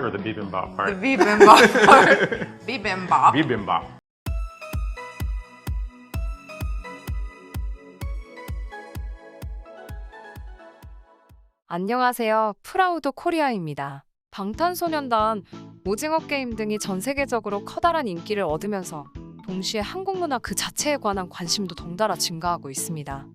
Or the bibimbap The part? bibimbap part. Bibimbap. Bibimbap. 안녕하세요. 프라우드 코리아입니다. 방탄소년단, 오징어 게임 등이 전 세계적으로 커다란 인기를 얻으면서 동시에 한국 문화 그 자체에 관한 관심도 덩달아 증가하고 있습니다.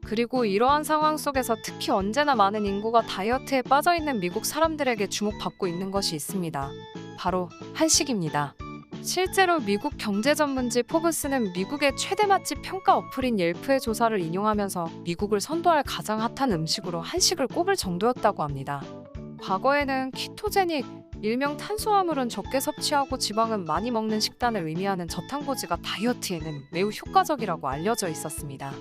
그리고 이러한 상황 속에서 특히 언제나 많은 인구가 다이어트에 빠져있는 미국 사람들에게 주목받고 있는 것이 있습니다. 바로 한식입니다. 실제로 미국 경제 전문지 포브스는 미국의 최대 맛집 평가 어플인 옐프의 조사를 인용하면서 미국을 선도할 가장 핫한 음식으로 한식을 꼽을 정도였다고 합니다. 과거에는 키토제닉, 일명 탄수화물은 적게 섭취하고 지방은 많이 먹는 식단을 의미하는 저탄고지가 다이어트에는 매우 효과적이라고 알려져 있었습니다.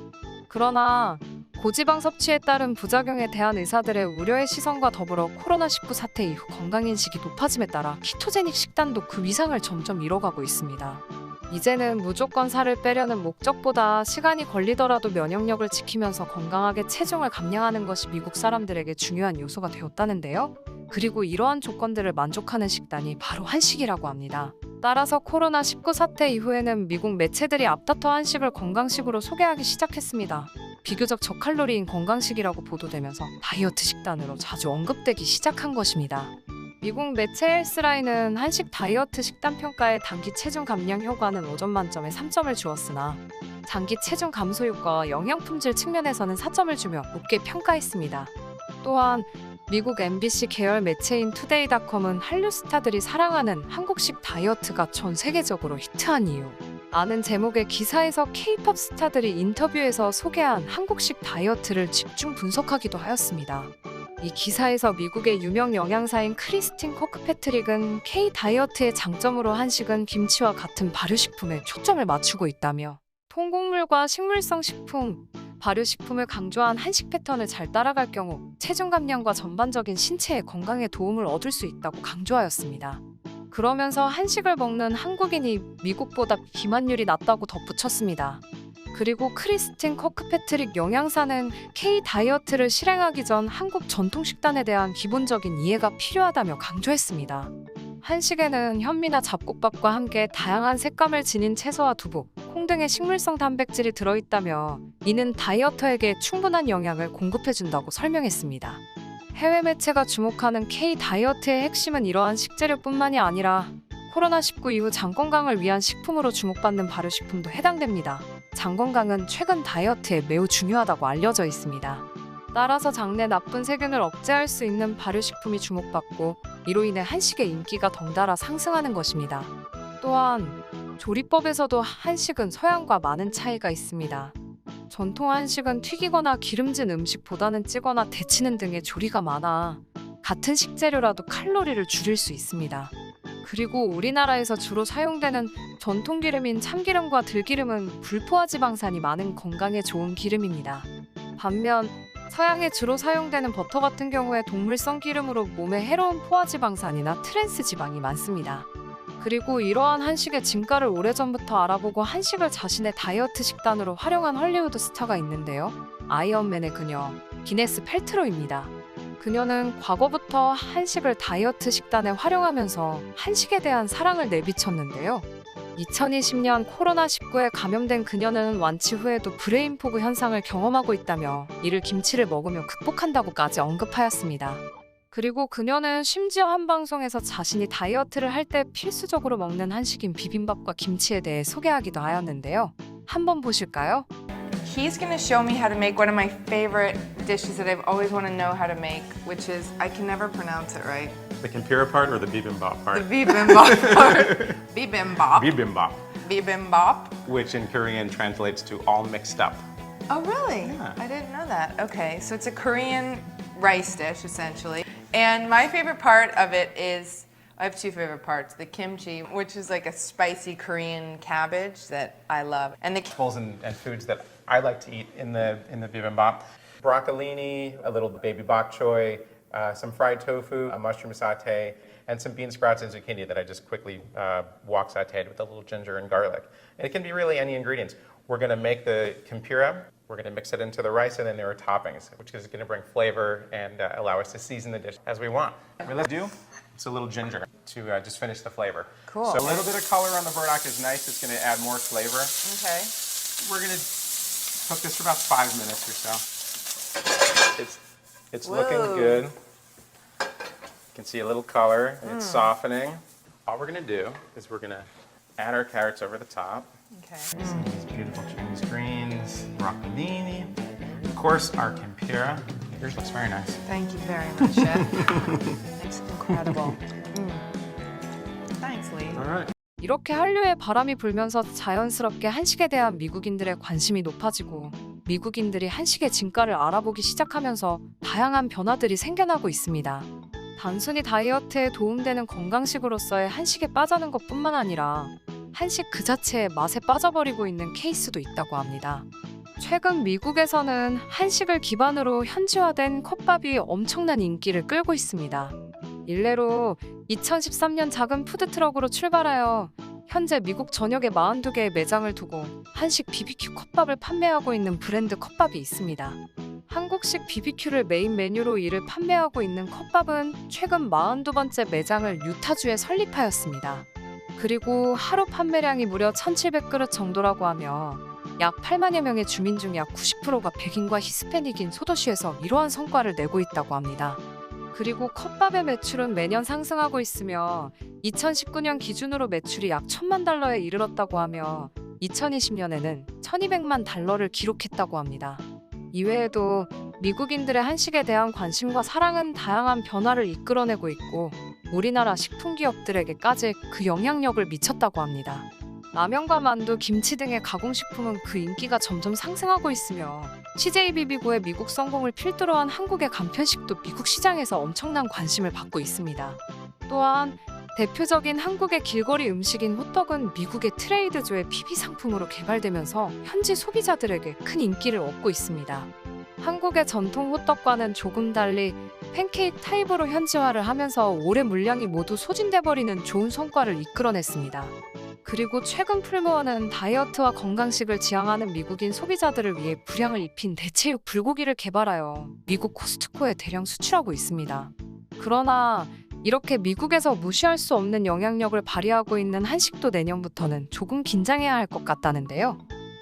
그러나 고지방 섭취에 따른 부작용에 대한 의사들의 우려의 시선과 더불어 코로나19 사태 이후 건강인식이 높아짐에 따라 키토제닉 식단도 그 위상을 점점 잃어가고 있습니다. 이제는 무조건 살을 빼려는 목적보다 시간이 걸리더라도 면역력을 지키면서 건강하게 체중을 감량하는 것이 미국 사람들에게 중요한 요소가 되었다는데요. 그리고 이러한 조건들을 만족하는 식단이 바로 한식이라고 합니다. 따라서 코로나19 사태 이후에는 미국 매체들이 앞다퉈 한식을 건강식으로 소개하기 시작했습니다. 비교적 저칼로리인 건강식이라고 보도되면서 다이어트 식단으로 자주 언급되기 시작한 것입니다. 미국 매체 헬스라인은 한식 다이어트 식단 평가에 단기 체중 감량 효과는 5점 만점에 3점을 주었으나 장기 체중 감소 효과와 영양 품질 측면에서는 4점을 주며 높게 평가했습니다. 또한 미국 MBC 계열 매체인 투데이닷컴은 한류 스타들이 사랑하는 한국식 다이어트가 전 세계적으로 히트한 이유 라는 제목의 기사에서 K-팝 스타들이 인터뷰에서 소개한 한국식 다이어트를 집중 분석하기도 하였습니다. 이 기사에서 미국의 유명 영양사인 크리스틴 코크패트릭은 K-다이어트의 장점으로 한식은 김치와 같은 발효식품에 초점을 맞추고 있다며 통곡물과 식물성 식품, 발효식품을 강조한 한식 패턴을 잘 따라갈 경우 체중 감량과 전반적인 신체의 건강에 도움을 얻을 수 있다고 강조하였습니다. 그러면서 한식을 먹는 한국인이 미국보다 비만율이 낮다고 덧붙였습니다. 그리고 크리스틴 커크패트릭 영양사는 K-다이어트를 실행하기 전 한국 전통 식단에 대한 기본적인 이해가 필요하다며 강조했습니다. 한식에는 현미나 잡곡밥과 함께 다양한 색감을 지닌 채소와 두부, 콩 등의 식물성 단백질이 들어있다며 이는 다이어터에게 충분한 영양을 공급해준다고 설명했습니다. 해외 매체가 주목하는 K-다이어트의 핵심은 이러한 식재료뿐만이 아니라 코로나19 이후 장 건강을 위한 식품으로 주목받는 발효식품도 해당됩니다. 장 건강은 최근 다이어트에 매우 중요하다고 알려져 있습니다. 따라서 장내 나쁜 세균을 억제할 수 있는 발효식품이 주목받고 이로 인해 한식의 인기가 덩달아 상승하는 것입니다. 또한 조리법에서도 한식은 서양과 많은 차이가 있습니다. 전통 한식은 튀기거나 기름진 음식보다는 찌거나 데치는 등의 조리가 많아 같은 식재료라도 칼로리를 줄일 수 있습니다. 그리고 우리나라에서 주로 사용되는 전통 기름인 참기름과 들기름은 불포화 지방산이 많은 건강에 좋은 기름입니다. 반면 서양에 주로 사용되는 버터 같은 경우에 동물성 기름으로 몸에 해로운 포화 지방산이나 트랜스 지방이 많습니다. 그리고 이러한 한식의 진가를 오래전부터 알아보고 한식을 자신의 다이어트 식단으로 활용한 헐리우드 스타가 있는데요. 아이언맨의 그녀, 기네스 펠트로입니다. 그녀는 과거부터 한식을 다이어트 식단에 활용하면서 한식에 대한 사랑을 내비쳤는데요. 2020년 코로나19에 감염된 그녀는 완치 후에도 브레인 포그 현상을 경험하고 있다며 이를 김치를 먹으며 극복한다고까지 언급하였습니다. 그리고 그녀는 심지어 한 방송에서 자신이 다이어트를 할 때 필수적으로 먹는 한식인 비빔밥과 김치에 대해 소개하기도 하였는데요. 한번 보실까요? He's going to show me how to make one of my favorite dishes that I've always wanted to know how to make, which is, I can never pronounce it right. The tempura part or the bibimbap The part? bibimbap part. Bibimbap. Bibimbap, Bibimbap. which in Korean translates to all mixed up. Oh, really? Yeah. I didn't know that. Okay, so it's a Korean rice dish, essentially. And my favorite part of it is, I have two favorite parts. The kimchi, which is like a spicy Korean cabbage that I love. And the Vegetables and foods that I like to eat in the bibimbap. Broccolini, a little baby bok choy, some fried tofu, a mushroom satay, and some bean sprouts and zucchini that I just quickly wok sauteed with a little ginger and garlic. And it can be really any ingredients. We're going to make the tempura. We're going to mix it into the rice, and then there are toppings, which is going to bring flavor and allow us to season the dish as we want. Let's do It's a little ginger to just finish the flavor. Cool. So a little bit of color on the burdock is nice. It's going to add more flavor. Okay. We're going to cook this for about 5 minutes or so. It's looking Whoa. good. You can see a little color. It's softening. All we're going to do is we're going to add our carrots over the top. Okay. Some of these beautiful Chinese greens, broccolini, of course our tempura. Yours looks very nice. Thank you very much, Chef. It's incredible. Thanks, Lee. All right. 이렇게 한류의 바람이 불면서 자연스럽게 한식에 대한 미국인들의 관심이 높아지고 미국인들이 한식의 진가를 알아보기 시작하면서 다양한 변화들이 생겨나고 있습니다. 단순히 다이어트에 도움되는 건강식으로서의 한식에 빠져는 것뿐만 아니라 한식 그 자체의 맛에 빠져버리고 있는 케이스도 있다고 합니다. 최근 미국에서는 한식을 기반으로 현지화된 컵밥이 엄청난 인기를 끌고 있습니다. 일례로 2013년 작은 푸드트럭으로 출발하여 현재 미국 전역에 42개의 매장을 두고 한식 BBQ 컵밥을 판매하고 있는 브랜드 컵밥이 있습니다. 한국식 BBQ를 메인 메뉴로 이를 판매하고 있는 컵밥은 최근 42번째 매장을 유타주에 설립하였습니다. 그리고 하루 판매량이 무려 1,700그릇 정도라고 하며 약 8만여 명의 주민 중 약 90%가 백인과 히스패닉인 소도시에서 이러한 성과를 내고 있다고 합니다. 그리고 컵밥의 매출은 매년 상승하고 있으며 2019년 기준으로 매출이 약 1,000만 달러에 이르렀다고 하며 2020년에는 1,200만 달러를 기록했다고 합니다. 이외에도 미국인들의 한식에 대한 관심과 사랑은 다양한 변화를 이끌어내고 있고 우리나라 식품 기업들에게까지 그 영향력을 미쳤다고 합니다. 라면과 만두, 김치 등의 가공식품은 그 인기가 점점 상승하고 있으며 CJ비비고의 미국 성공을 필두로 한 한국의 간편식도 미국 시장에서 엄청난 관심을 받고 있습니다. 또한 대표적인 한국의 길거리 음식인 호떡은 미국의 트레이드조의 PB 상품으로 개발되면서 현지 소비자들에게 큰 인기를 얻고 있습니다. 한국의 전통 호떡과는 조금 달리 팬케이크 타입으로 현지화를 하면서 올해 물량이 모두 소진돼 버리는 좋은 성과를 이끌어냈습니다. 그리고 최근 풀무원은 다이어트와 건강식을 지향하는 미국인 소비자들을 위해 불량을 입힌 대체육 불고기를 개발하여 미국 코스트코에 대량 수출하고 있습니다. 그러나 이렇게 미국에서 무시할 수 없는 영향력을 발휘하고 있는 한식도 내년부터는 조금 긴장해야 할 것 같다는데요.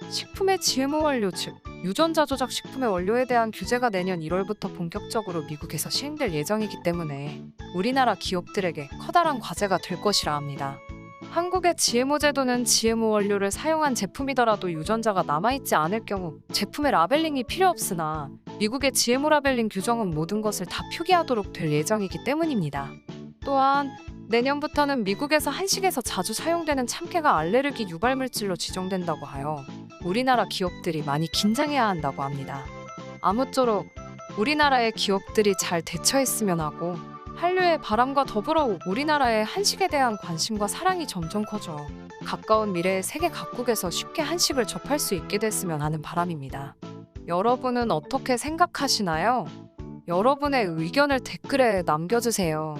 식품의 GMO 원료 즉 유전자 조작 식품의 원료에 대한 규제가 내년 1월부터 본격적으로 미국에서 시행될 예정이기 때문에 우리나라 기업들에게 커다란 과제가 될 것이라 합니다. 한국의 GMO 제도는 GMO 원료를 사용한 제품이더라도 유전자가 남아있지 않을 경우 제품의 라벨링이 필요 없으나 미국의 GMO 라벨링 규정은 모든 것을 다 표기하도록 될 예정이기 때문입니다. 또한 내년부터는 미국에서 한식에서 자주 사용되는 참깨가 알레르기 유발물질로 지정된다고 하여 우리나라 기업들이 많이 긴장해야 한다고 합니다. 아무쪼록 우리나라의 기업들이 잘 대처했으면 하고 한류의 바람과 더불어 우리나라의 한식에 대한 관심과 사랑이 점점 커져 가까운 미래에 세계 각국에서 쉽게 한식을 접할 수 있게 됐으면 하는 바람입니다. 여러분은 어떻게 생각하시나요? 여러분의 의견을 댓글에 남겨주세요.